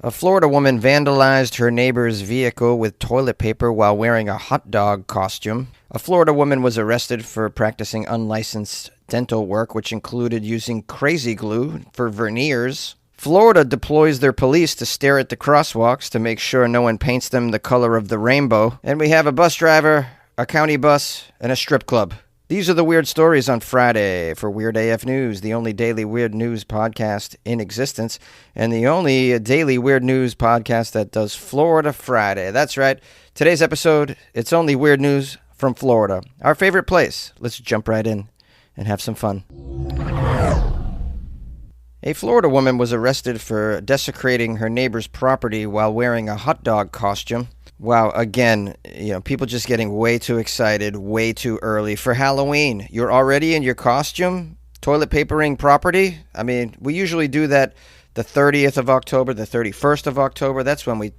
A Florida woman vandalized her neighbor's vehicle with toilet paper while wearing a hot dog costume. A Florida woman was arrested for practicing unlicensed dental work, which included using crazy glue for veneers. Florida deploys their police to stare at the crosswalks to make sure no one paints them the color of the rainbow. And we have a bus driver, a county bus, and a strip club. These are the weird stories on Friday for Weird AF News, the only daily weird news podcast in existence, and the only daily weird news podcast that does Florida Friday. That's right. Today's episode, it's only weird news from Florida, our favorite place. Let's jump right in and have some fun. A Florida woman was arrested for desecrating her neighbor's property while wearing a hot dog costume. Wow, again, people just getting way too excited, way too early for Halloween. You're already in your costume, toilet papering property. I mean, we usually do that the 30th of October, the 31st of October. That's when we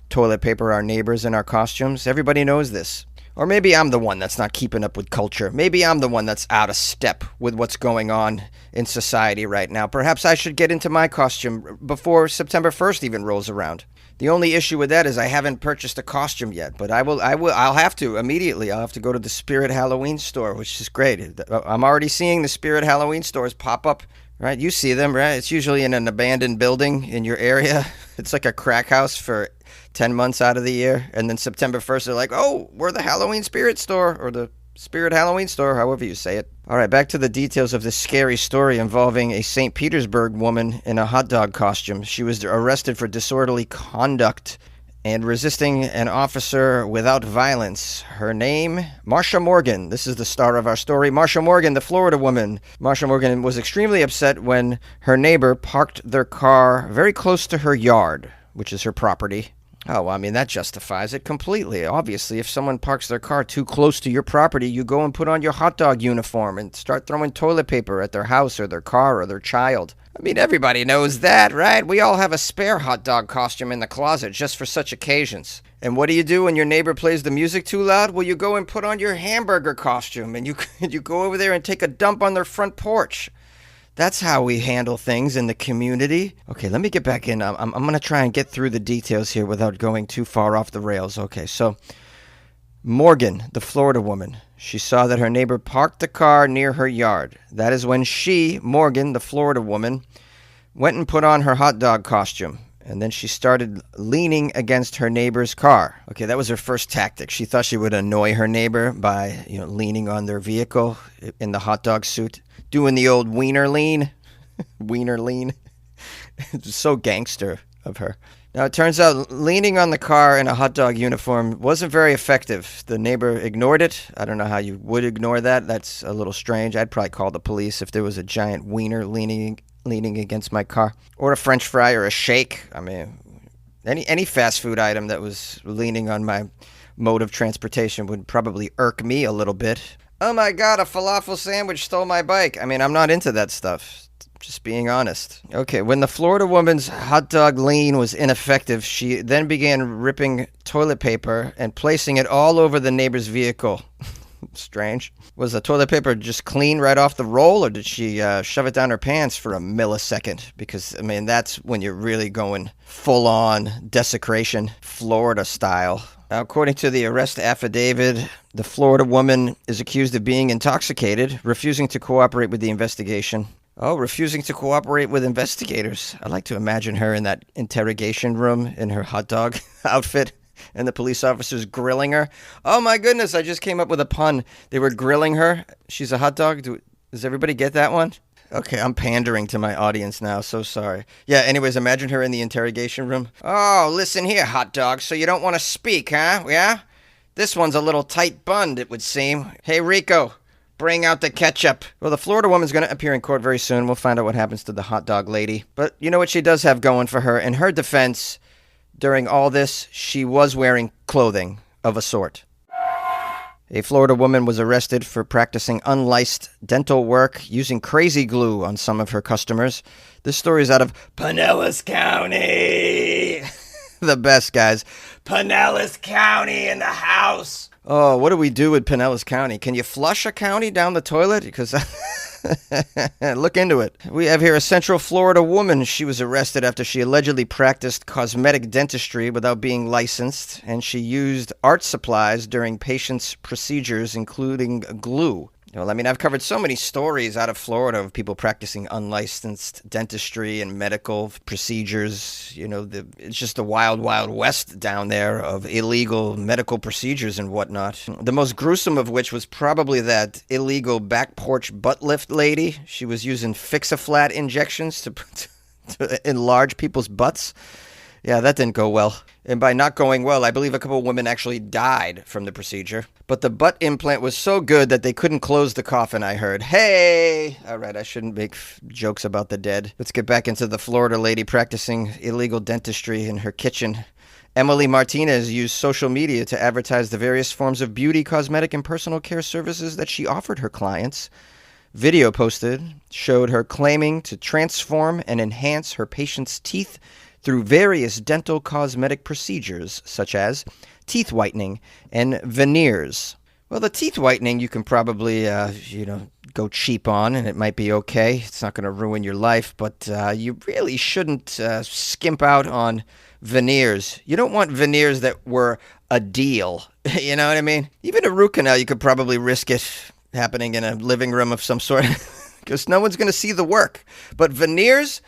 toilet paper our neighbors in our costumes. Everybody knows this. Or maybe I'm the one that's not keeping up with culture. Maybe I'm the one that's out of step with what's going on in society right now. Perhaps I should get into my costume before September 1st even rolls around. The only issue with that is I haven't purchased a costume yet, but I'll have to immediately. I'll have to go to the Spirit Halloween store, which is great. I'm already seeing the Spirit Halloween stores pop up, right? You see them, right? It's usually in an abandoned building in your area. It's like a crack house for 10 months out of the year. And then September 1st, they're like, oh, we're the Halloween Spirit store, or the Spirit Halloween store, however you say it. All right, back to the details of this scary story involving a St. Petersburg woman in a hot dog costume. She was arrested for disorderly conduct and resisting an officer without violence. Her name, Marsha Morgan. This is the star of our story. Marsha Morgan, the Florida woman. Marsha Morgan was extremely upset when her neighbor parked their car very close to her yard, which is her property. Oh, I mean, that justifies it completely. Obviously, if someone parks their car too close to your property, you go and put on your hot dog uniform and start throwing toilet paper at their house or their car or their child. I mean, everybody knows that, right? We all have a spare hot dog costume in the closet just for such occasions. And what do you do when your neighbor plays the music too loud? Well, you go and put on your hamburger costume and you go over there and take a dump on their front porch. That's how we handle things in the community. Okay, let me get back in. I'm going to try and get through the details here without going too far off the rails. Okay, so Morgan, the Florida woman, she saw that her neighbor parked the car near her yard. That is when she, Morgan, the Florida woman, went and put on her hot dog costume. And then she started leaning against her neighbor's car. Okay, that was her first tactic. She thought she would annoy her neighbor by, leaning on their vehicle in the hot dog suit. Doing the old wiener lean. Wiener lean. It's so gangster of her. Now, it turns out leaning on the car in a hot dog uniform wasn't very effective. The neighbor ignored it. I don't know how you would ignore that. That's a little strange. I'd probably call the police if there was a giant wiener leaning against my car. Or a French fry or a shake. I mean, any fast food item that was leaning on my mode of transportation would probably irk me a little bit. Oh my God, a falafel sandwich stole my bike. I mean, I'm not into that stuff. Just being honest. Okay, when the Florida woman's hot dog lean was ineffective, she then began ripping toilet paper and placing it all over the neighbor's vehicle. Strange. Was the toilet paper just clean right off the roll, or did she shove it down her pants for a millisecond? Because, I mean, that's when you're really going full-on desecration, Florida style. Now, according to the arrest affidavit, the Florida woman is accused of being intoxicated, refusing to cooperate with the investigation. Oh, refusing to cooperate with investigators. I like to imagine her in that interrogation room in her hot dog outfit, and the police officers grilling her. Oh my goodness, I just came up with a pun. They were grilling her. She's a hot dog. Does everybody get that one? Okay, I'm pandering to my audience now, so sorry. Yeah, anyways, imagine her in the interrogation room. Oh, listen here, hot dog, so you don't want to speak, huh? Yeah? This one's a little tight-bunned, it would seem. Hey, Rico, bring out the ketchup. Well, the Florida woman's going to appear in court very soon. We'll find out what happens to the hot dog lady. But you know what she does have going for her? In her defense, during all this, she was wearing clothing of a sort. A Florida woman was arrested for practicing unlicensed dental work using crazy glue on some of her customers. This story is out of Pinellas County. The best, guys. Pinellas County in the house. Oh, what do we do with Pinellas County? Can you flush a county down the toilet? Because Look into it. We have here a Central Florida woman. She was arrested after she allegedly practiced cosmetic dentistry without being licensed, and she used art supplies during patients' procedures, including glue. Well, I mean, I've covered so many stories out of Florida of people practicing unlicensed dentistry and medical procedures. It's just the wild, wild west down there of illegal medical procedures and whatnot. The most gruesome of which was probably that illegal back porch butt lift lady. She was using Fix-A-Flat injections to enlarge people's butts. Yeah, that didn't go well. And by not going well, I believe a couple of women actually died from the procedure. But the butt implant was so good that they couldn't close the coffin, I heard. Hey! All right, I shouldn't make jokes about the dead. Let's get back into the Florida lady practicing illegal dentistry in her kitchen. Emily Martinez used social media to advertise the various forms of beauty, cosmetic, and personal care services that she offered her clients. Video posted showed her claiming to transform and enhance her patients' teeth through various dental cosmetic procedures, such as teeth whitening and veneers. Well, the teeth whitening you can probably, go cheap on, and it might be okay. It's not going to ruin your life, but you really shouldn't skimp out on veneers. You don't want veneers that were a deal. You know what I mean? Even a root canal, you could probably risk it happening in a living room of some sort, because no one's going to see the work. But veneers,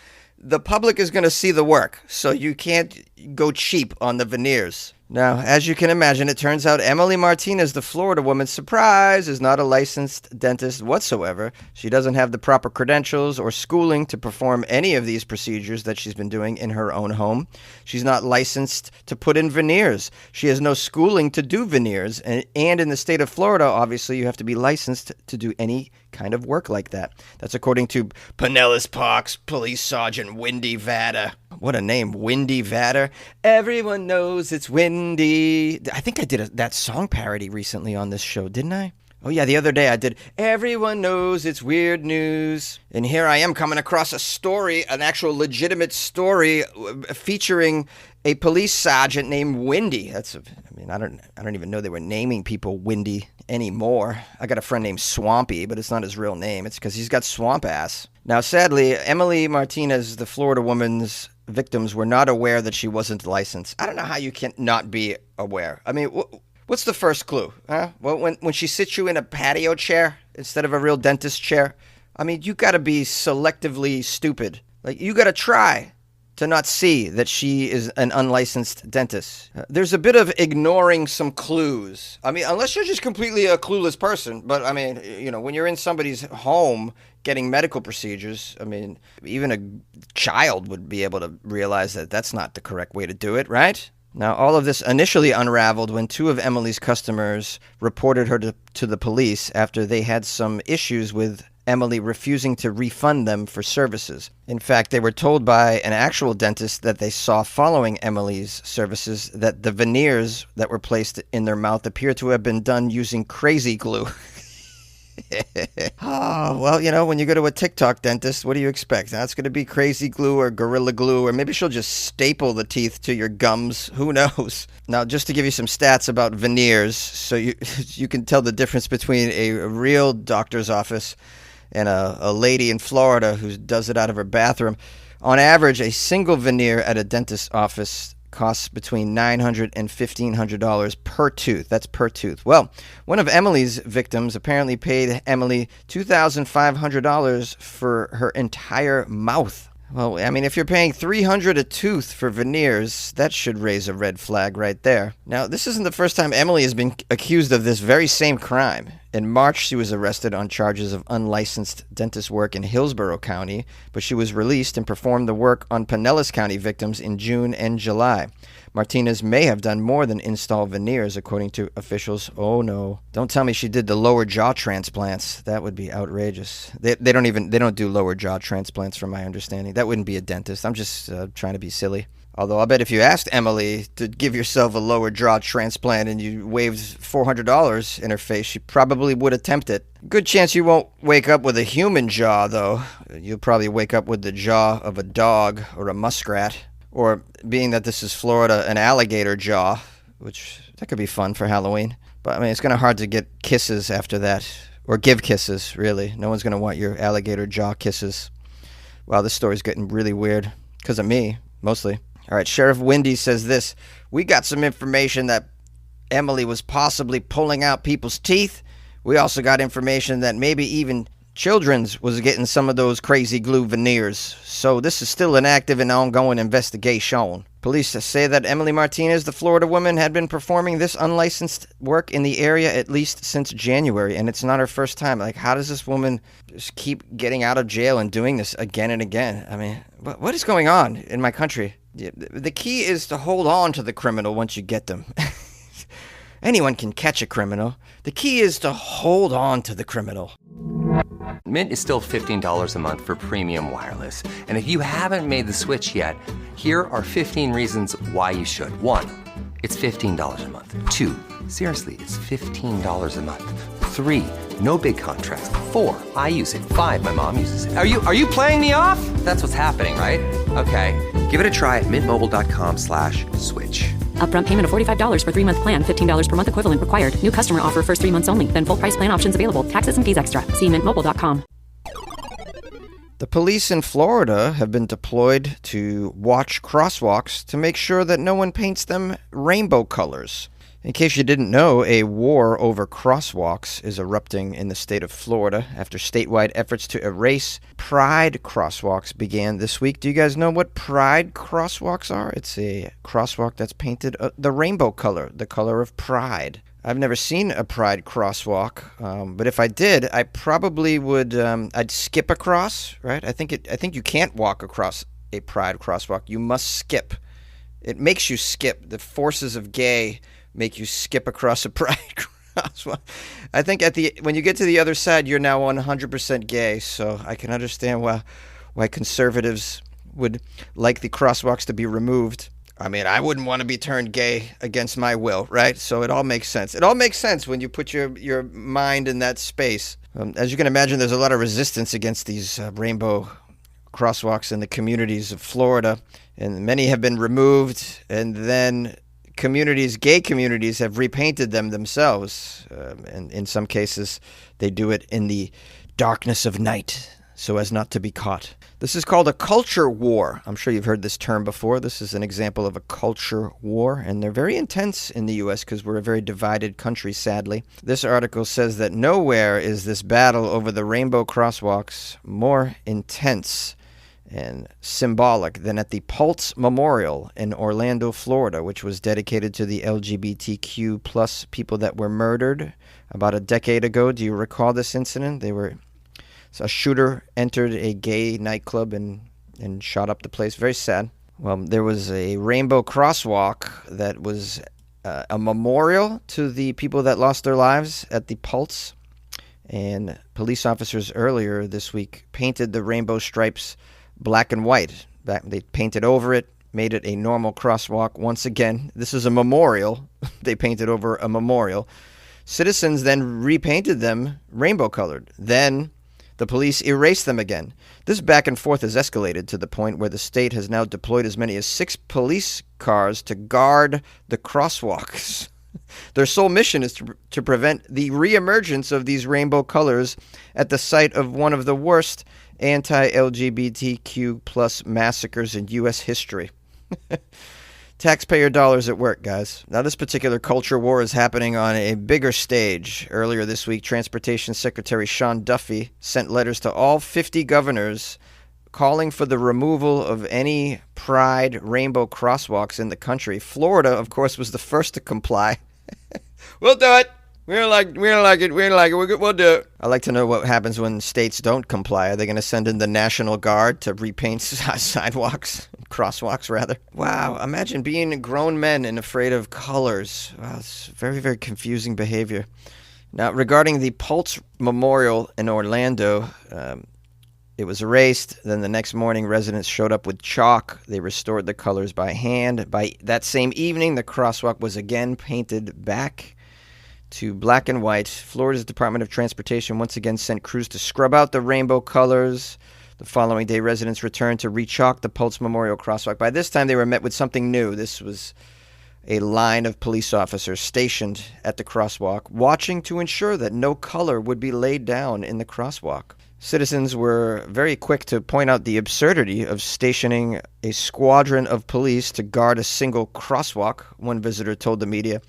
the public is going to see the work, so you can't go cheap on the veneers. Now, as you can imagine, it turns out Emily Martinez, the Florida woman, surprise, is not a licensed dentist whatsoever. She doesn't have the proper credentials or schooling to perform any of these procedures that she's been doing in her own home. She's not licensed to put in veneers. She has no schooling to do veneers. And in the state of Florida, obviously, you have to be licensed to do any kind of work like that. That's according to Pinellas Park's Police Sergeant Wendy Vader. What a name, Wendy Vader. Everyone knows it's Wendy. I think I did that song parody recently on this show, didn't I? Oh, yeah, the other day I did Everyone Knows It's Weird News. And here I am coming across a story, an actual legitimate story featuring a police sergeant named Wendy. I don't even know they were naming people Wendy anymore. I got a friend named Swampy, but it's not his real name. It's because he's got swamp ass. Now, sadly, Emily Martinez, the Florida woman's victims, were not aware that she wasn't licensed. I don't know how you can not be aware. I mean, what's the first clue? Huh? Well, when she sits you in a patio chair instead of a real dentist chair, I mean, you got to be selectively stupid. Like, you got to try to not see that she is an unlicensed dentist. There's a bit of ignoring some clues. I mean, unless you're just completely a clueless person. But, I mean, when you're in somebody's home getting medical procedures, I mean, even a child would be able to realize that that's not the correct way to do it, right? Now, all of this initially unraveled when two of Emily's customers reported her to the police after they had some issues with Emily refusing to refund them for services. In fact, they were told by an actual dentist that they saw following Emily's services that the veneers that were placed in their mouth appear to have been done using crazy glue. Oh, well, when you go to a TikTok dentist, what do you expect? That's going to be crazy glue or gorilla glue, or maybe she'll just staple the teeth to your gums. Who knows? Now, just to give you some stats about veneers, so you can tell the difference between a real doctor's office and a lady in Florida who does it out of her bathroom. On average, a single veneer at a dentist's office costs between $900 and $1,500 per tooth. That's per tooth. Well, one of Emily's victims apparently paid Emily $2,500 for her entire mouth. Well, I mean, if you're paying $300 a tooth for veneers, that should raise a red flag right there. Now, this isn't the first time Emily has been accused of this very same crime. In March, she was arrested on charges of unlicensed dentist work in Hillsborough County, but she was released and performed the work on Pinellas County victims in June and July. Martinez may have done more than install veneers, according to officials. Oh, no. Don't tell me she did the lower jaw transplants. That would be outrageous. They don't do lower jaw transplants, from my understanding. That wouldn't be a dentist. I'm just trying to be silly. Although I'll bet if you asked Emily to give yourself a lower jaw transplant and you waved $400 in her face, she probably would attempt it. Good chance you won't wake up with a human jaw, though. You'll probably wake up with the jaw of a dog or a muskrat. Or, being that this is Florida, an alligator jaw, which that could be fun for Halloween. But, I mean, it's kind of hard to get kisses after that. Or give kisses, really. No one's going to want your alligator jaw kisses. Wow, this story's getting really weird. Because of me, mostly. All right, Sheriff Wendy says this. We got some information that Emily was possibly pulling out people's teeth. We also got information that maybe even Children's was getting some of those crazy glue veneers. So this is still an active and ongoing investigation. Police say that Emily Martinez, the Florida woman, had been performing this unlicensed work in the area at least since January, and it's not her first time. Like, how does this woman just keep getting out of jail and doing this again and again? I mean, what is going on in my country? The key is to hold on to the criminal once you get them. Anyone can catch a criminal. The key is to hold on to the criminal. Mint is still $15 a month for premium wireless. And if you haven't made the switch yet, here are 15 reasons why you should. 1, it's $15 a month. 2, seriously, it's $15 a month. 3, no big contracts. 4, I use it. 5, my mom uses it. Are you playing me off? That's what's happening, right? Okay, give it a try at mintmobile.com/switch. Upfront payment of $45 for 3-month plan. $15 per month equivalent required. New customer offer first 3 months only. Then full price plan options available. Taxes and fees extra. See mintmobile.com. The police in Florida have been deployed to watch crosswalks to make sure that no one paints them rainbow colors. In case you didn't know, a war over crosswalks is erupting in the state of Florida after statewide efforts to erase pride crosswalks began this week. Do you guys know what pride crosswalks are? It's a crosswalk that's painted the rainbow color, the color of pride. I've never seen a pride crosswalk, but if I did, I probably would. I'd skip across, right? I think you can't walk across a pride crosswalk. You must skip. It makes you skip. The forces of gay make you skip across a pride crosswalk. I think when you get to the other side, you're now 100% gay. So I can understand why conservatives would like the crosswalks to be removed. I mean, I wouldn't want to be turned gay against my will, right? So it all makes sense. It all makes sense when you put your mind in that space. As you can imagine, there's a lot of resistance against these rainbow crosswalks in the communities of Florida, and many have been removed, and then gay communities have repainted them themselves, and in some cases they do it in the darkness of night so as not to be caught. This is called a culture war. I'm sure you've heard this term before. This is an example of a culture war, and they're very intense in the U.S. because we're a very divided country, sadly. This article says that nowhere is this battle over the rainbow crosswalks more intense and symbolic than at the Pulse Memorial in Orlando, Florida, which was dedicated to the LGBTQ plus people that were murdered about a decade ago. Do you recall this incident? A shooter entered a gay nightclub and shot up the place. Very sad. Well, there was a rainbow crosswalk that was a memorial to the people that lost their lives at the Pulse. And police officers earlier this week painted the rainbow stripes black and white. They painted over it, made it a normal crosswalk. Once again, this is a memorial. They painted over a memorial. Citizens then repainted them rainbow colored. Then the police erased them again. This back and forth has escalated to the point where the state has now deployed as many as 6 police cars to guard the crosswalks. Their sole mission is to prevent the reemergence of these rainbow colors at the site of one of the worst anti-LGBTQ plus massacres in U.S. history. Taxpayer dollars at work, guys. Now, this particular culture war is happening on a bigger stage. Earlier this week, Transportation Secretary Sean Duffy sent letters to all 50 governors calling for the removal of any pride rainbow crosswalks in the country. Florida, of course, was the first to comply. We'll do it. We don't like it. We'll do it. I'd like to know what happens when states don't comply. Are they going to send in the National Guard to repaint sidewalks, crosswalks, rather? Wow, imagine being grown men and afraid of colors. Wow, it's very, very confusing behavior. Now, regarding the Pulse Memorial in Orlando, it was erased. Then the next morning, residents showed up with chalk. They restored the colors by hand. By that same evening, the crosswalk was again painted back to black and white. Florida's Department of Transportation once again sent crews to scrub out the rainbow colors. The following day, residents returned to re-chalk the Pulse Memorial crosswalk. By this time, they were met with something new. This was a line of police officers stationed at the crosswalk, watching to ensure that no color would be laid down in the crosswalk. Citizens were very quick to point out the absurdity of stationing a squadron of police to guard a single crosswalk, one visitor told the media.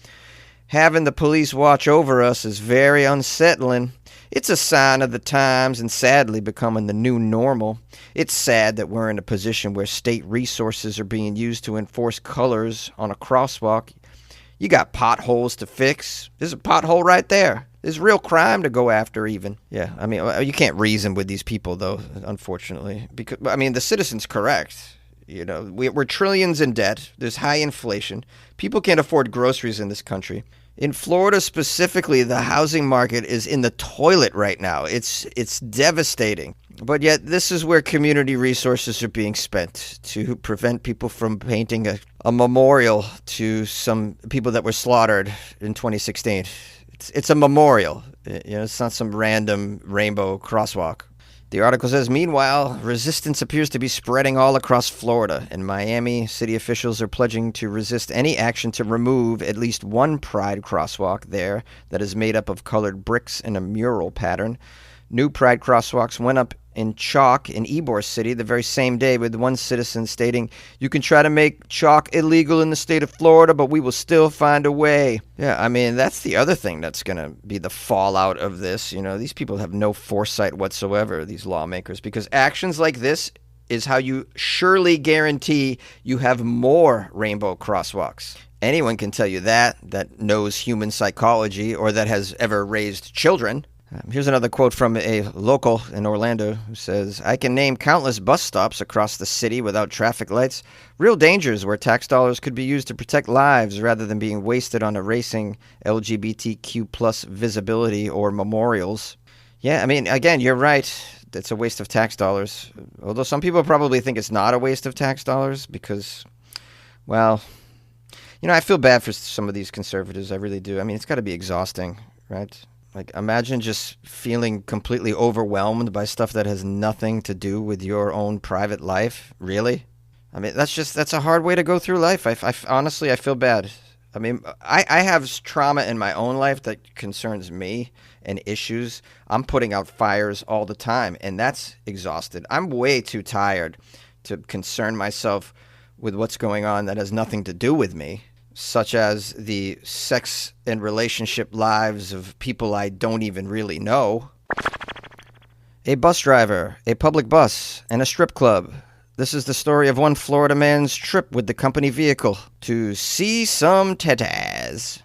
Having the police watch over us is very unsettling. It's a sign of the times and sadly becoming the new normal. It's sad that we're in a position where state resources are being used to enforce colors on a crosswalk. You got potholes to fix. There's a pothole right there. There's real crime to go after even. Yeah, I mean, you can't reason with these people, though, unfortunately. Because, I mean, the citizen's correct. You know, we're trillions in debt. There's high inflation. People can't afford groceries in this country. In Florida specifically, the housing market is in the toilet right now. It's devastating. But yet, this is where community resources are being spent to prevent people from painting a memorial to some people that were slaughtered in 2016. It's a memorial. You know, it's not some random rainbow crosswalk. The article says, meanwhile, resistance appears to be spreading all across Florida. In Miami, city officials are pledging to resist any action to remove at least one pride crosswalk there that is made up of colored bricks in a mural pattern. New pride crosswalks went up in chalk in Ybor City the very same day, with one citizen stating, "You can try to make chalk illegal in the state of Florida, but we will still find a way." Yeah, I mean, that's the other thing that's going to be the fallout of this. You know, these people have no foresight whatsoever, these lawmakers, because actions like this is how you surely guarantee you have more rainbow crosswalks. Anyone can tell you that knows human psychology or that has ever raised children. Here's another quote from a local in Orlando who says, "I can name countless bus stops across the city without traffic lights. Real dangers where tax dollars could be used to protect lives rather than being wasted on erasing LGBTQ plus visibility or memorials." Yeah, I mean, again, you're right. It's a waste of tax dollars. Although some people probably think it's not a waste of tax dollars because, well, you know, I feel bad for some of these conservatives. I really do. I mean, it's got to be exhausting, right? Like, imagine just feeling completely overwhelmed by stuff that has nothing to do with your own private life. Really? I mean, that's a hard way to go through life. Honestly, I feel bad. I mean, I have trauma in my own life that concerns me and issues. I'm putting out fires all the time, and that's exhausted. I'm way too tired to concern myself with what's going on that has nothing to do with me, such as the sex and relationship lives of people I don't even really know. A bus driver, a public bus, and a strip club. This is the story of one Florida man's trip with the company vehicle to see some tatas.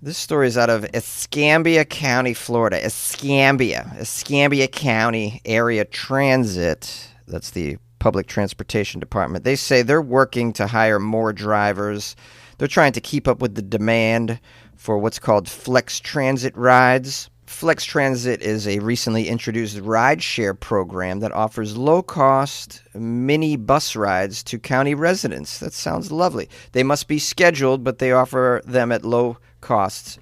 This story is out of Escambia County, Florida. Escambia County Area Transit. That's the public transportation department. They say they're working to hire more drivers. They're trying to keep up with the demand for what's called Flex Transit rides. Flex Transit is a recently introduced rideshare program that offers low-cost mini bus rides to county residents. That sounds lovely. They must be scheduled, but they offer them at low costs.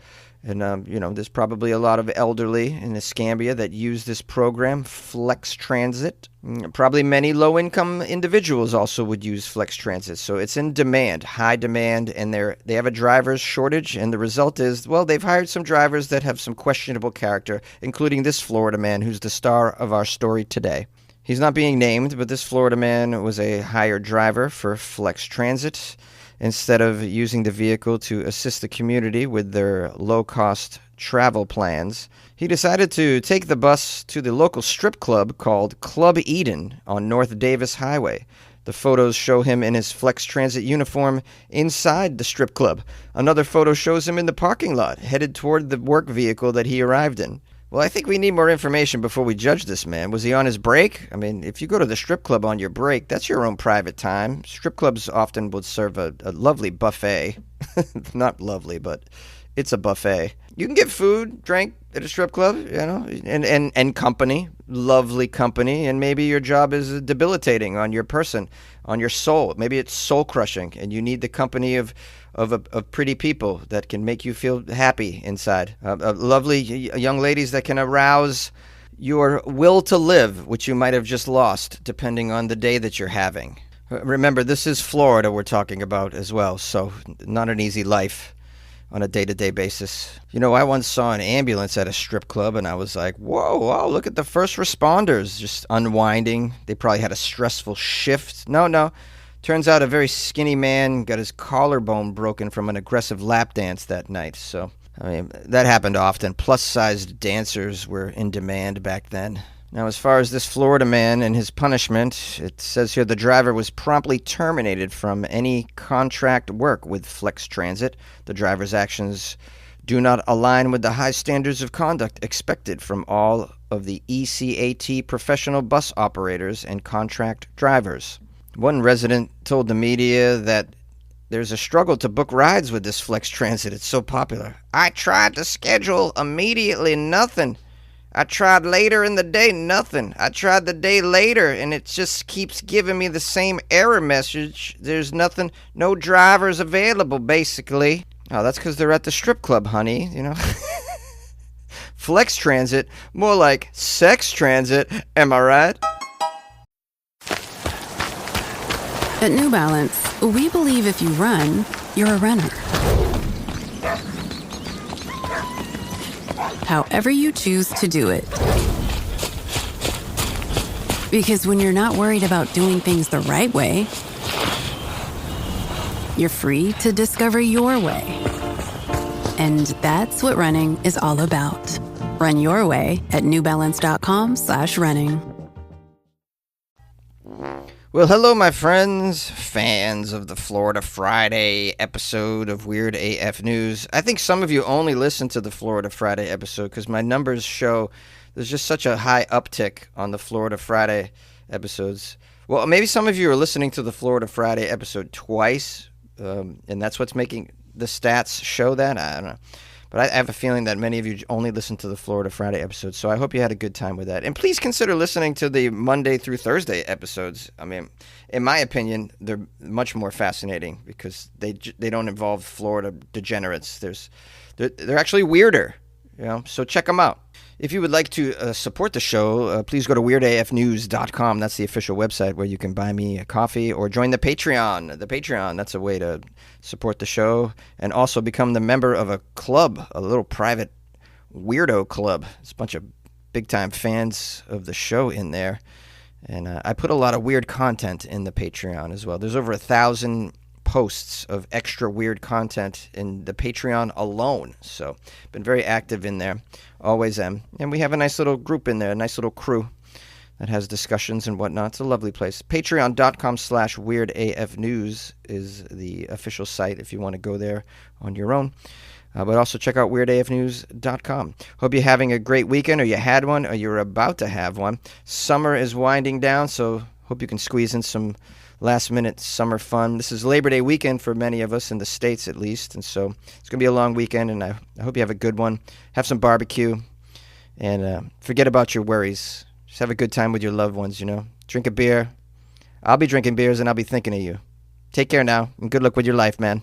And, you know, there's probably a lot of elderly in Escambia that use this program, Flex Transit. Probably many low-income individuals also would use Flex Transit. So it's in demand, high demand, and they have a driver's shortage. And the result is, well, they've hired some drivers that have some questionable character, including this Florida man who's the star of our story today. He's not being named, but this Florida man was a hired driver for Flex Transit. Instead of using the vehicle to assist the community with their low-cost travel plans, he decided to take the bus to the local strip club called Club Eden on North Davis Highway. The photos show him in his Flex Transit uniform inside the strip club. Another photo shows him in the parking lot, headed toward the work vehicle that he arrived in. Well, I think we need more information before we judge this man. Was he on his break? I mean, if you go to the strip club on your break, that's your own private time. Strip clubs often would serve a lovely buffet. Not lovely, but it's a buffet. You can get food, drink at a strip club, you know, and company, lovely company, and maybe your job is debilitating on your person, on your soul. Maybe it's soul crushing, and you need the company of pretty people that can make you feel happy inside. Lovely young ladies that can arouse your will to live, which you might have just lost, depending on the day that you're having. Remember, this is Florida we're talking about as well, so not an easy life on a day-to-day basis. I once saw an ambulance at a strip club, and I was like, whoa, look at the first responders just unwinding. They probably had a stressful shift. No. Turns out a very skinny man got his collarbone broken from an aggressive lap dance that night. So, that happened often. Plus-sized dancers were in demand back then. Now, as far as this Florida man and his punishment, it says here the driver was promptly terminated from any contract work with Flex Transit. The driver's actions do not align with the high standards of conduct expected from all of the ECAT professional bus operators and contract drivers. One resident told the media that there's a struggle to book rides with this Flex Transit. It's so popular. I tried to schedule immediately, nothing. I tried later in the day, nothing. I tried the day later, and it just keeps giving me the same error message. There's nothing, no drivers available, basically. Oh, that's because they're at the strip club, honey, Flex Transit, more like sex transit, am I right? At New Balance, we believe if you run, you're a runner. However you choose to do it. Because when you're not worried about doing things the right way, you're free to discover your way. And that's what running is all about. Run your way at newbalance.com/running. Well, hello, my friends, fans of the Florida Friday episode of Weird AF News. I think some of you only listen to the Florida Friday episode because my numbers show there's just such a high uptick on the Florida Friday episodes. Well, maybe some of you are listening to the Florida Friday episode twice, and that's what's making the stats show that. I don't know. But I have a feeling that many of you only listen to the Florida Friday episodes, so I hope you had a good time with that. And please consider listening to the Monday through Thursday episodes. I mean, in my opinion, they're much more fascinating because they don't involve Florida degenerates. They're actually weirder, so check them out. If you would like to support the show, please go to weirdafnews.com. That's the official website where you can buy me a coffee or join the Patreon. The Patreon, that's a way to support the show and also become the member of a club, a little private weirdo club. It's a bunch of big-time fans of the show in there. And I put a lot of weird content in the Patreon as well. There's over 1,000 posts of extra weird content in the Patreon alone. So, been very active in there. Always am. And we have a nice little group in there, a nice little crew that has discussions and whatnot. It's a lovely place. Patreon.com/weirdafnews is the official site if you want to go there on your own. But also check out weirdafnews.com. Hope you're having a great weekend, or you had one, or you're about to have one. Summer is winding down, so hope you can squeeze in some last-minute summer fun. This is Labor Day weekend for many of us, in the States at least, and so it's going to be a long weekend, and I hope you have a good one. Have some barbecue, and forget about your worries. Just have a good time with your loved ones, Drink a beer. I'll be drinking beers, and I'll be thinking of you. Take care now, and good luck with your life, man.